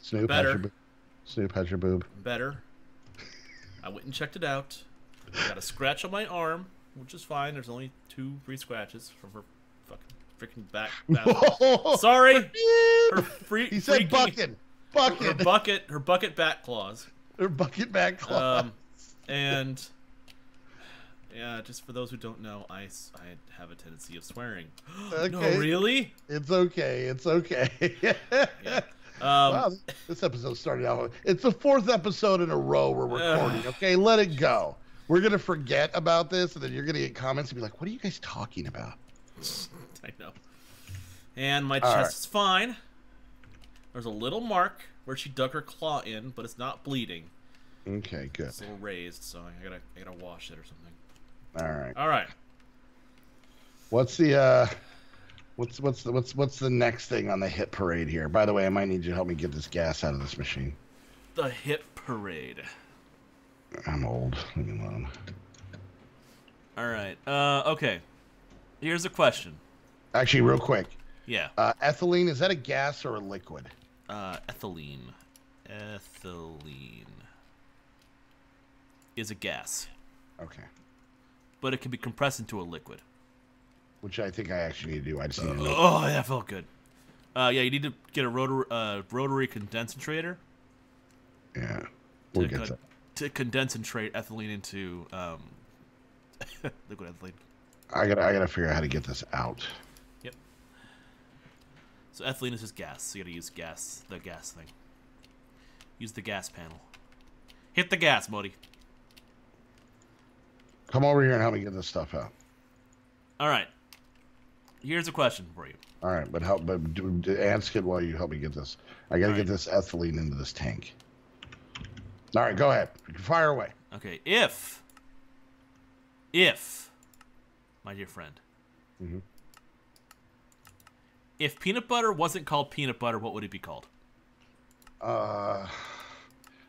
Snoop has your boob. Snoop has your boob. Better. I went and checked it out. I got a scratch on my arm, which is fine. There's only 2 free scratches from her freaking back. Sorry. He said bucket. Bucket. Her bucket back claws. Her bucket back claws. And yeah, just for those who don't know, I have a tendency of swearing. Okay. No, really? It's okay. It's okay. Yeah. Wow, this episode started out. It's the 4th episode in a row we're recording. Okay, let it go. We're gonna forget about this, and then you're gonna get comments and be like, "What are you guys talking about?" I know. And my chest is fine. There's a little mark where she dug her claw in, but it's not bleeding. Okay, good. It's a little raised, so I gotta wash it or something. All right. What's the next thing on the hit parade here? By the way, I might need you to help me get this gas out of this machine. The hit parade. I'm old. Leave me alone. All right. Okay. Here's a question. Actually, real quick. Yeah. Ethylene, is that a gas or a liquid? Ethylene. Ethylene is a gas. Okay. But it can be compressed into a liquid. Which I think I actually need to do. I just need to know. Oh, that felt good. Yeah, you need to get a rotary condensator. Yeah. We'll get that. To condentrate ethylene into liquid ethylene. I gotta figure out how to get this out. Yep. So ethylene is just gas. So you gotta use the gas thing. Use the gas panel. Hit the gas, Modii. Come over here and help me get this stuff out. All right. Here's a question for you. All right, but ask it while you help me get this. I gotta get this ethylene into this tank. All right, go ahead. Fire away. Okay, if, my dear friend, if peanut butter wasn't called peanut butter, what would it be called?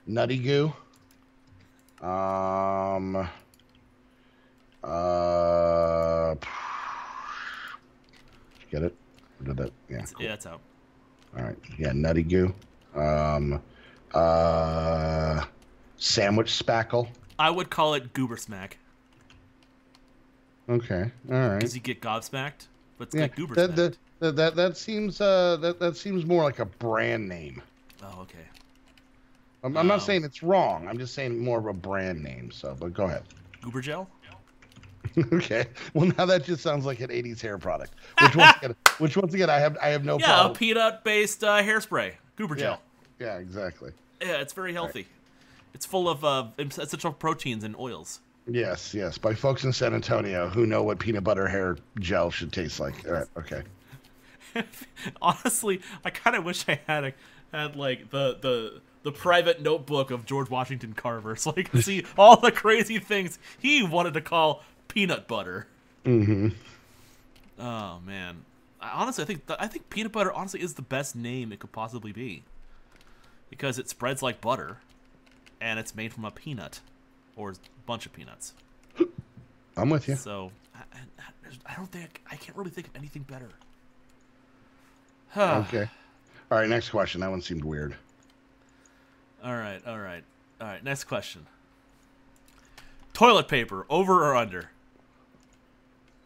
Nutty goo. Get it? Or did that? Yeah. Cool. Yeah, that's out. All right. Yeah, nutty goo. Sandwich spackle. I would call it goober smack. Okay. All right. Because you get gobsmacked, but it's like goober smack. That seems more like a brand name. Oh, okay. I'm not saying it's wrong. I'm just saying more of a brand name. So, but go ahead. Goober gel. Okay. Well, now that just sounds like an '80s hair product. Which once again, I have no problem. Yeah, a peanut-based hairspray. Goober gel. Yeah, exactly. Yeah, it's very healthy. Right. It's full of essential proteins and oils. Yes. By folks in San Antonio who know what peanut butter hair gel should taste like. All right. Okay. Honestly, I kind of wish I had like the private notebook of George Washington Carver, so I could see all the crazy things he wanted to call peanut butter. Mm-hmm. Oh man, I think peanut butter honestly is the best name it could possibly be, because it spreads like butter, and it's made from a peanut, or a bunch of peanuts. I'm with you. So I can't really think of anything better. Okay. All right. Next question. That one seemed weird. All right. Next question. Toilet paper, over or under?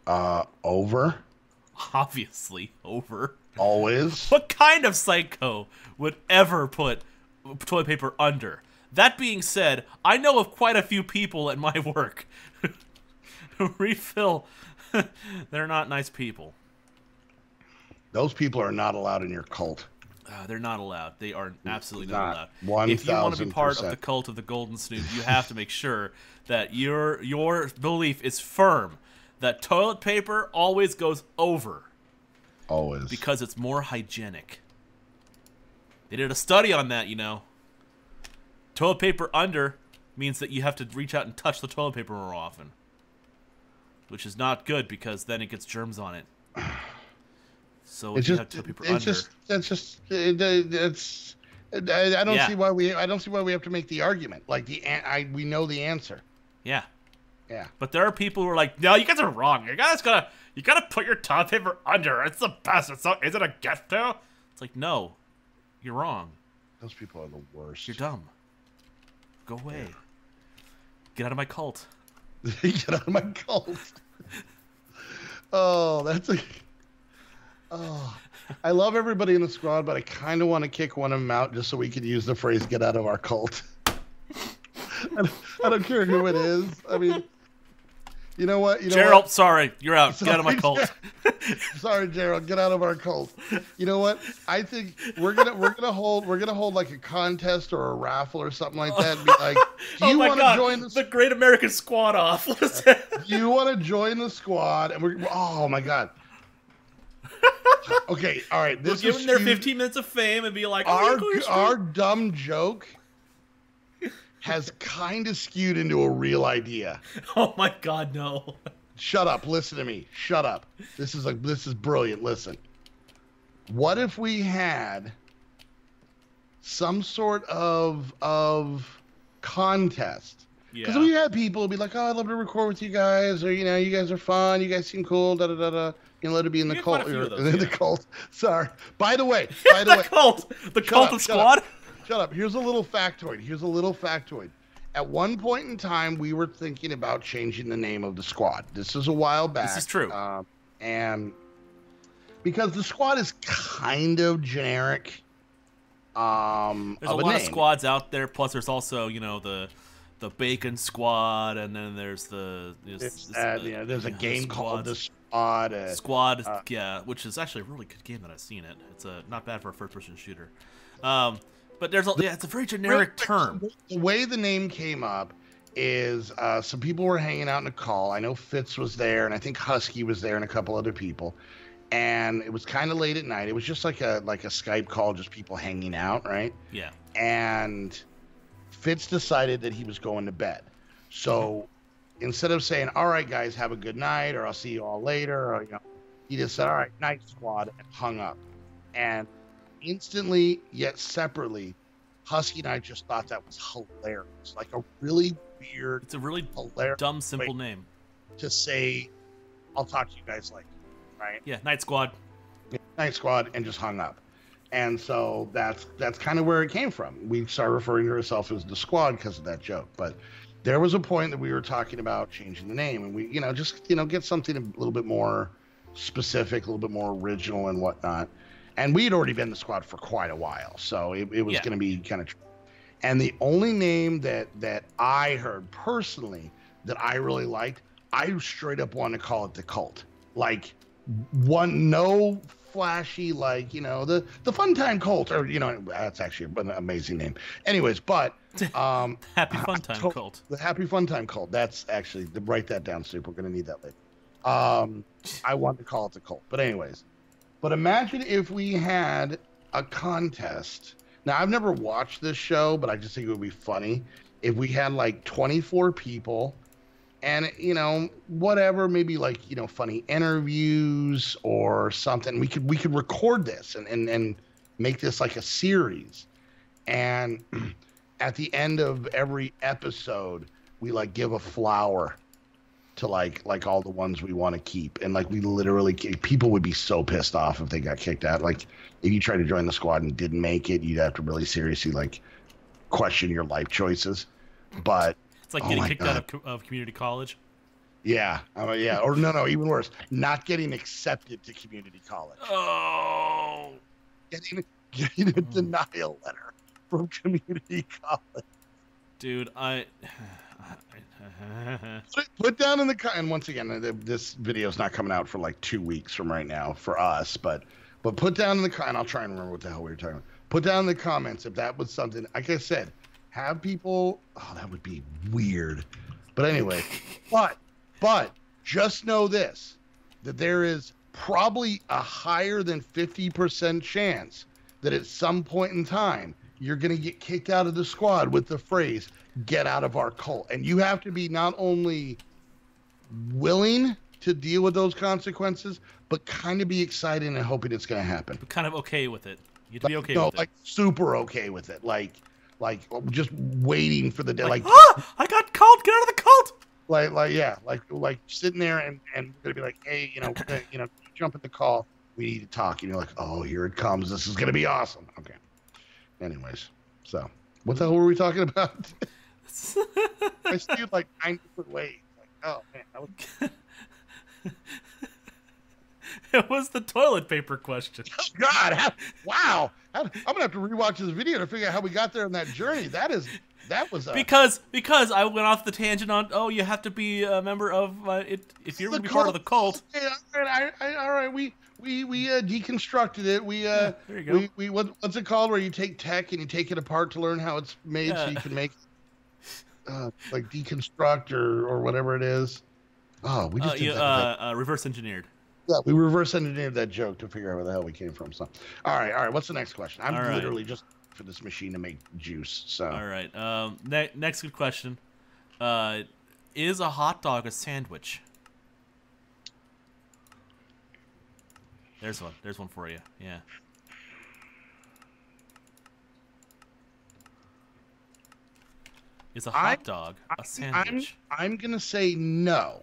Over. Obviously, over. Always. What kind of psycho would ever put toilet paper under? That being said, I know of quite a few people at my work who refill. They're not nice people. Those people are not allowed in your cult. They're not allowed. They are absolutely not allowed. 1,000%. If you want to be part of the cult of the Golden Snoop, you have to make sure that your belief is firm that toilet paper always goes over. Always. Because it's more hygienic. They did a study on that, you know. Toilet paper under means that you have to reach out and touch the toilet paper more often. Which is not good, because then it gets germs on it. So if you have toilet paper under, I don't see why we have to make the argument. Like we know the answer. Yeah. Yeah. But there are people who are like, no, you guys are wrong. You gotta put your toilet paper under. It's the best. Is it a gift though? It's like, no, you're wrong. Those people are the worst. You're dumb. Go away. Yeah. Get out of my cult. Get out of my cult. Oh, that's a... Oh, I love everybody in the squad, but I kind of want to kick one of them out just so we could use the phrase "get out of our cult." I don't care who it is. I mean, you know what? Gerald, sorry, you're out. Sorry, get out of my cult. Sorry, Gerald, get out of our cult. You know what? I think we're gonna hold like a contest or a raffle or something like that. And be like, do you want to join the Great American Squad Off? Do you want to join the squad? And oh my god. Okay, all right. We'll give them their 15 minutes of fame and be like, our dumb joke has kind of skewed into a real idea. Oh my god, no. Shut up. Listen to me. Shut up. This is brilliant. Listen. What if we had some sort of contest? Because we had people be like, "Oh, I'd love to record with you guys," or you guys are fun. You guys seem cool. Da da da da. Let it be in the cult. The cult. Sorry. By the way. The cult. The cult of squad. Shut up. Here's a little factoid. At one point in time, we were thinking about changing the name of the squad. This is a while back. This is true. And because the squad is kind of generic. There's a lot of squads out there. Plus, there's also the Bacon Squad, and then there's there's a game called the Squad. Which is actually a really good game that I've seen it. It's not bad for a first-person shooter. But it's a very generic term. The way the name came up is some people were hanging out in a call. I know Fitz was there, and I think Husky was there, and a couple other people. And it was kind of late at night. It was just like a Skype call, just people hanging out, right? Yeah. And Fitz decided that he was going to bed. So instead of saying, "All right, guys, have a good night," or "I'll see you all later," or he just said, "All right, night, squad," and hung up. And instantly, yet separately, Husky and I just thought that was hilarious. Like a really weird, it's a really hilarious, dumb, simple name to say, "I'll talk to you guys later," right? Yeah, night squad. Night squad, and just hung up. And so that's kind of where it came from. We started referring to ourselves as the squad because of that joke. But there was a point that we were talking about changing the name, and we, just get something a little bit more specific, a little bit more original and whatnot. And we had already been the squad for quite a while, so it was going to be kind of. And the only name that I heard personally that I really liked, I straight up wanted to call it the Cult. Like no flashy, like the Fun Time Cult, or that's actually an amazing name. Anyways, but Happy Fun Time Cult. The Happy Fun Time Cult. That's actually, write that down, Soup. We're gonna need that later. I wanted to call it the Cult, but anyways. But imagine if we had a contest. Now, I've never watched this show, but I just think it would be funny if we had like 24 people and, whatever, maybe like, funny interviews or something. We could record this and make this like a series. And at the end of every episode, we like give a flower to like all the ones we want to keep. And like we literally, people would be so pissed off if they got kicked out. Like if you tried to join the squad and didn't make it, you'd have to really seriously like question your life choices. But it's like getting kicked out of community college. Yeah. Yeah. Or no, even worse, not getting accepted to community college. Oh, getting a denial letter from community college. Dude, Put down in the and once again, this video is not coming out for like 2 weeks from right now for us, but put down in the and I'll try and remember what the hell we were talking about. Put down in the comments if that was something. Like I said, have people. Oh, that would be weird. But anyway, but just know this: that there is probably a higher than 50% chance that at some point in time you're going to get kicked out of the squad with the phrase "get out of our cult." And you have to be not only willing to deal with those consequences, but kind of be excited and hoping it's going to happen. But kind of okay with it. You have to be okay with it. No, like super okay with it. Like just waiting for the day. Like I got called. Get out of the cult. Like sitting there and we're going to be like, hey, jump at the call. We need to talk. And you're like, oh, here it comes. This is going to be awesome. Okay. Anyways, so what the hell were we talking about? I steered like 9 different ways. Like, oh man, that was... It was the toilet paper question. Oh, God, wow! I'm gonna have to rewatch this video to figure out how we got there on that journey. That was because I went off the tangent on you have to be a member of it if you're gonna be part of the cult. Okay, all right. We deconstructed it. There you go. We what's it called where you take tech and you take it apart to learn how it's made so you can make like deconstruct or whatever it is. Oh, we just did that reverse engineered. Yeah, we reverse engineered that joke to figure out where the hell we came from. So, all right. What's the next question? I'm literally just for this machine to make juice. So, all right. Next good question. Is a hot dog a sandwich? There's one. There's one for you. Yeah. Is a hot dog a sandwich? I'm gonna say no.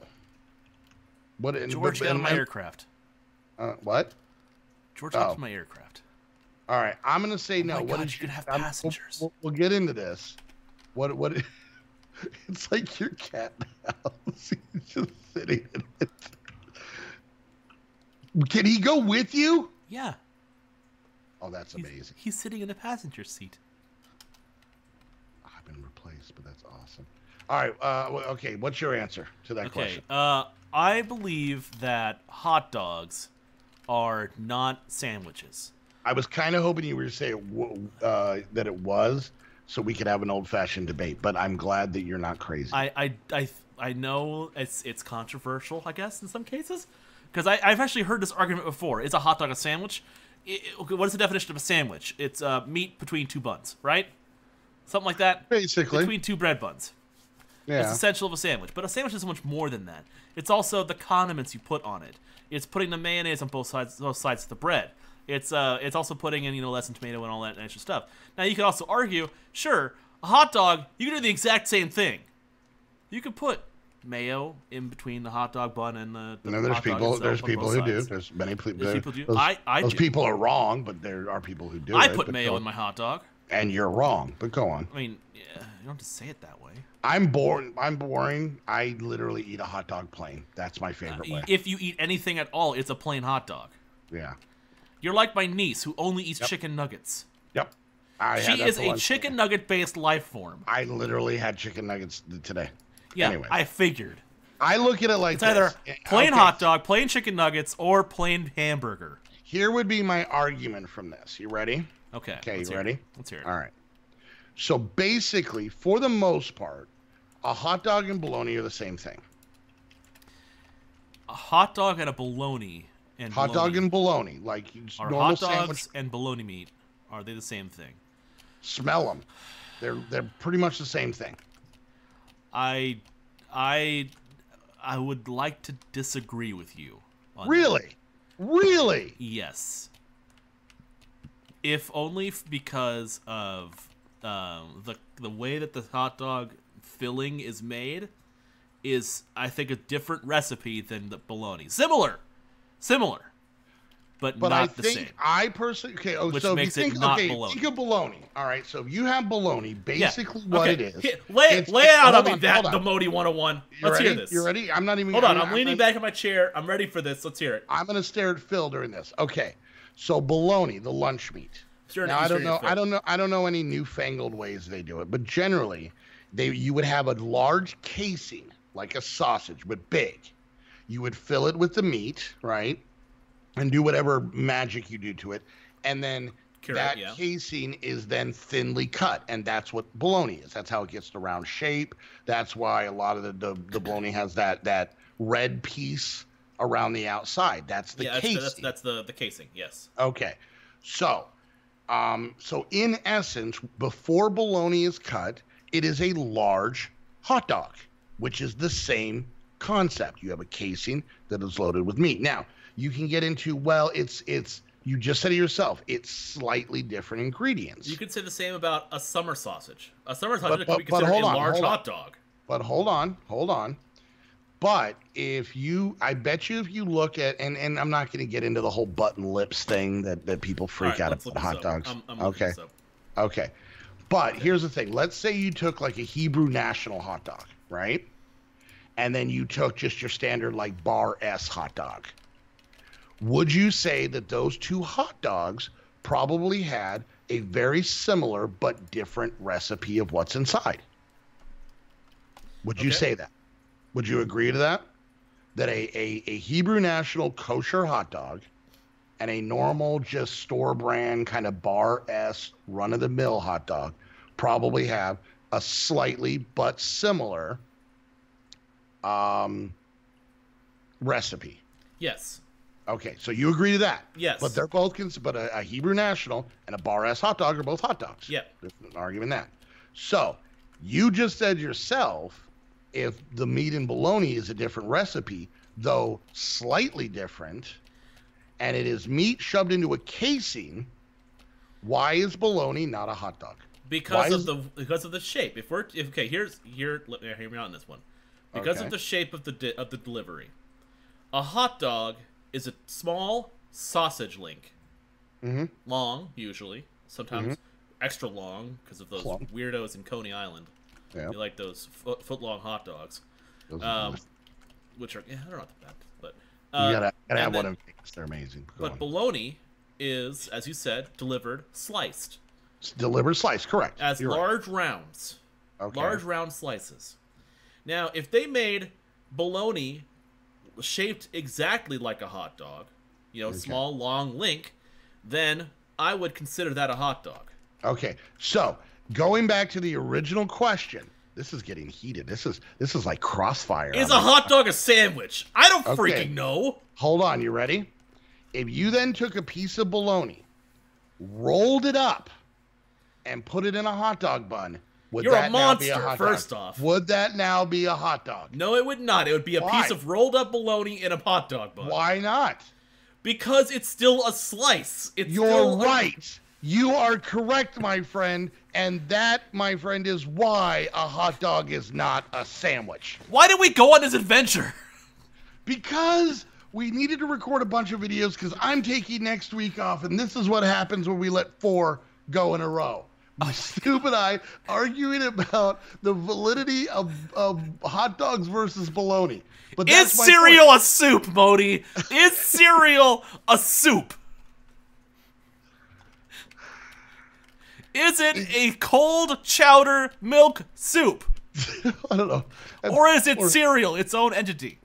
What? George got my aircraft. What? George got my aircraft. All right, I'm gonna say no. What is you can have passengers? We'll get into this. What? It's like your cat now. He's just sitting in it. Can he go with you? Yeah. Oh, that's amazing. He's sitting in the passenger seat. I've been replaced, but that's awesome. All right. Okay. What's your answer to that question? I believe that hot dogs are not sandwiches. I was kind of hoping you were to say that it was, so we could have an old-fashioned debate. But I'm glad that you're not crazy. I know it's controversial, I guess, in some cases, because I've actually heard this argument before. Is a hot dog a sandwich? What is the definition of a sandwich? It's meat between two buns, right? Something like that. Basically. Between two bread buns. Yeah. It's essential of a sandwich. But a sandwich is so much more than that. It's also the condiments you put on it. It's putting the mayonnaise on both sides of the bread. It's also putting in, lettuce and tomato and all that extra stuff. Now, you could also argue, sure, a hot dog, you can do the exact same thing. You could put mayo in between the hot dog bun and the there's hot people. dog There's people who do. sides. There's many people. There's people who do. Those people are wrong, but there are people who do. I put mayo in my hot dog. And you're wrong, but go on. I mean, yeah, you don't have to say it that way. I'm boring. I literally eat a hot dog plain. That's my favorite way. If you eat anything at all, it's a plain hot dog. Yeah. You're like my niece who only eats chicken nuggets. Yep. She is a chicken nugget-based life form. I literally had chicken nuggets today. Yeah, anyway. I figured. I look at it like it's either plain hot dog, plain chicken nuggets, or plain hamburger. Here would be my argument from this. You ready? Okay. Okay, you ready? Let's hear it. All right. So basically, for the most part, a hot dog and bologna are the same thing. A hot dog and a bologna and hot dog and bologna, like are normal hot dogs sandwich. and bologna meat, are they the same thing? Smell them. They're pretty much the same thing. I would like to disagree with you. Really? Really? Yes. If only because of the way that the hot dog filling is made is, I think, a different recipe than the bologna. Similar, but not the same. I personally, which so makes if you think, it not bologna. think of bologna. All right, so if you have bologna, basically what it is. Lay it out on me, the Modii 101. Let's hear this. You ready? I'm not even. Hold on, I'm leaning back in my chair. I'm ready for this. Let's hear it. I'm gonna stare at Phil during this. Okay, so bologna, the lunch meat. Now I don't know any newfangled ways they do it, but generally, you would have a large casing like a sausage, but big. You would fill it with the meat, right, and do whatever magic you do to it, and then casing is then thinly cut, and that's what bologna is. That's how it gets the round shape. That's why a lot of the bologna has that red piece around the outside. That's the casing. That's the casing. Yes. Okay, so in essence, before bologna is cut, it is a large hot dog, which is the same concept. You have a casing that is loaded with meat. Now, you can get into, it's you just said it yourself, it's slightly different ingredients. You could say the same about a summer sausage. A summer sausage could be considered a large hot dog. But hold on. But I bet you if you look at, and I'm not going to get into the whole button lips thing that people freak out about hot dogs. I'm okay. Okay. But here's the thing. Let's say you took like a Hebrew national hot dog, right? And then you took just your standard like bar S hot dog. Would you say that those two hot dogs probably had a very similar but different recipe of what's inside? Would you say that? Would you agree to that? That a Hebrew national kosher hot dog and a normal just store brand kind of bar S run of the mill hot dog probably have a slightly but similar recipe? Yes. Okay, so you agree to that? Yes. But they're both but a Hebrew national and a bar S hot dog are both hot dogs. Yep. There's no arguing that. So you just said yourself, if the meat and bologna is a different recipe, though slightly different, and it is meat shoved into a casing, why is bologna not a hot dog? Because of the shape. Hear me out on this one. Because of the shape of the delivery, a hot dog is a small sausage link, long usually, sometimes extra long because of those weirdos in Coney Island. Yeah. You like those foot-long hot dogs, which are they're not that bad, but you gotta have one of them. They're amazing. But bologna is, as you said, delivered sliced. It's delivered sliced, correct? As large rounds, large round slices. Now, if they made bologna shaped exactly like a hot dog, small, long link, then I would consider that a hot dog. Okay, so going back to the original question, this is getting heated. This is like crossfire. Is a hot dog a sandwich? I don't freaking know. Hold on, you ready? If you then took a piece of bologna, rolled it up, and put it in a hot dog bun, would that now be a hot dog? First off. Would that now be a hot dog? No, it would not. It would be a piece of rolled up bologna in a hot dog bun. Why not? Because it's still a slice. You're right. You are correct, my friend. And that, my friend, is why a hot dog is not a sandwich. Why did we go on this adventure? Because we needed to record a bunch of videos because I'm taking next week off, and this is what happens when we let 4 go in a row. My stupid eye arguing about the validity of hot dogs versus bologna. But is cereal a soup, Modii? Is cereal a soup? Is it a cold chowder milk soup? I don't know. Or is it cereal, its own entity?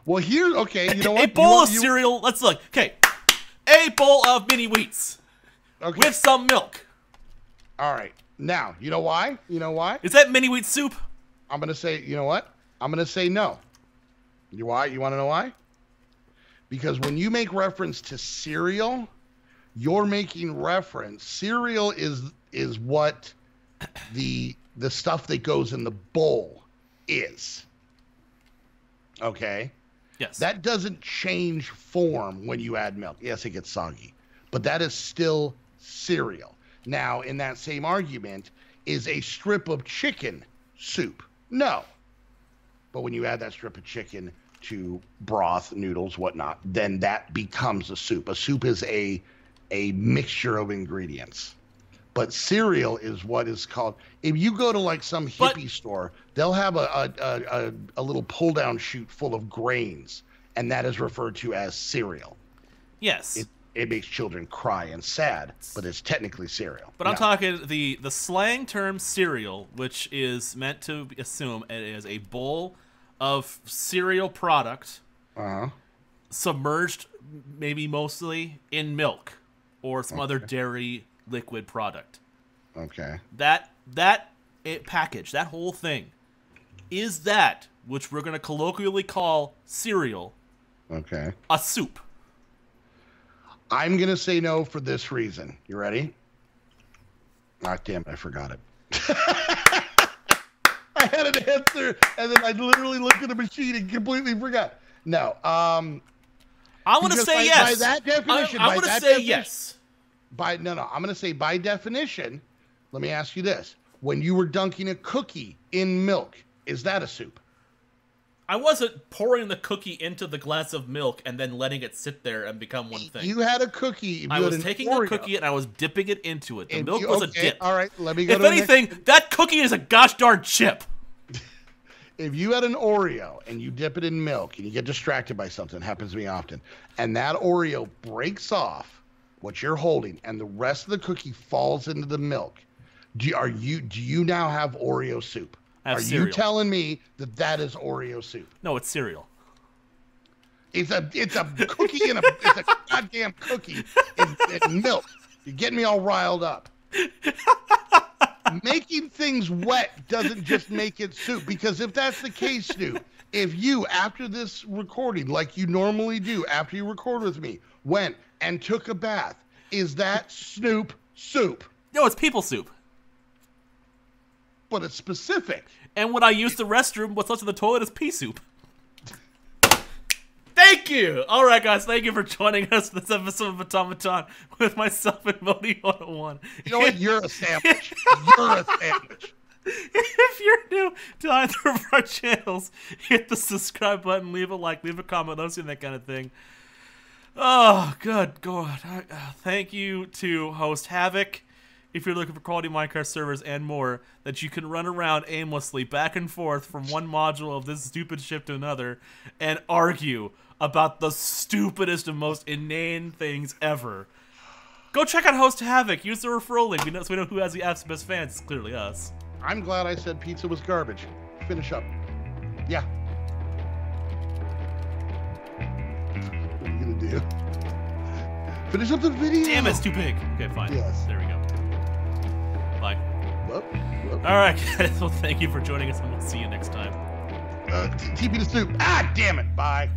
Well, okay, you know what? A bowl of cereal, let's look. Okay, a bowl of mini wheats with some milk. All right. Now, you know why? You know why? Is that mini wheat soup? I'm going to say, you know what? I'm going to say no. You want to know why? Because when you make reference to cereal, you're making reference. Cereal is what the stuff that goes in the bowl is. Okay? Yes. That doesn't change form when you add milk. Yes, it gets soggy, but that is still cereal. Now, in that same argument, is a strip of chicken soup? No. But when you add that strip of chicken to broth, noodles, whatnot, then that becomes a soup. A soup is a mixture of ingredients. But cereal is what is called, if you go to like some hippie store, they'll have a little pull-down chute full of grains, and that is referred to as cereal. Yes. It makes children cry and sad, but it's technically cereal. But I'm talking the slang term cereal, which is meant to assume it is a bowl of cereal product submerged maybe mostly in milk or some other dairy liquid product. Okay. That package, that whole thing, is that which we're going to colloquially call cereal. Okay. A soup. I'm going to say no for this reason. You ready? Ah, damn it, I forgot it. I had an answer, and then I literally looked at the machine and completely forgot. No. I'm going to say yes. By that definition, I'm going to say yes. I'm going to say by definition, let me ask you this. When you were dunking a cookie in milk, is that a soup? I wasn't pouring the cookie into the glass of milk and then letting it sit there and become one thing. You had a cookie. I was taking a cookie and I was dipping it into it. The milk was a dip. All right, let me go. If anything, that cookie is a gosh darn chip. If you had an Oreo and you dip it in milk and you get distracted by something, happens to me often, and that Oreo breaks off what you're holding and the rest of the cookie falls into the milk, do you now have Oreo soup? Are cereal. You telling me that is Oreo soup? No, it's cereal. It's a cookie it's a goddamn cookie in milk. You're getting me all riled up. Making things wet doesn't just make it soup, because if that's the case, Snoop, if you, after this recording, like you normally do after you record with me, went and took a bath, is that Snoop soup? No, it's people soup. But it's specific. And when I use the restroom, what's left in the toilet is pea soup. Thank you! Alright guys, thank you for joining us for this episode of Automaton with myself and Modii 101. You know what? You're a sandwich. You're a sandwich. If you're new to either of our channels, hit the subscribe button, leave a like, leave a comment, let us see that kind of thing. Oh, good God. Thank you to HostHavoc. If you're looking for quality Minecraft servers and more, that you can run around aimlessly back and forth from one module of this stupid ship to another and argue about the stupidest and most inane things ever. Go check out HostHavoc. Use the referral link. So we know who has the absolute best fans. It's clearly us. I'm glad I said pizza was garbage. Finish up. Yeah. What are you going to do? Finish up the video. Damn, it's too big. Okay, fine. Yes. There we go. Bye. Whoop. All right, guys. Well, thank you for joining us, and we'll see you next time. TP to soup. Ah, damn it. Bye.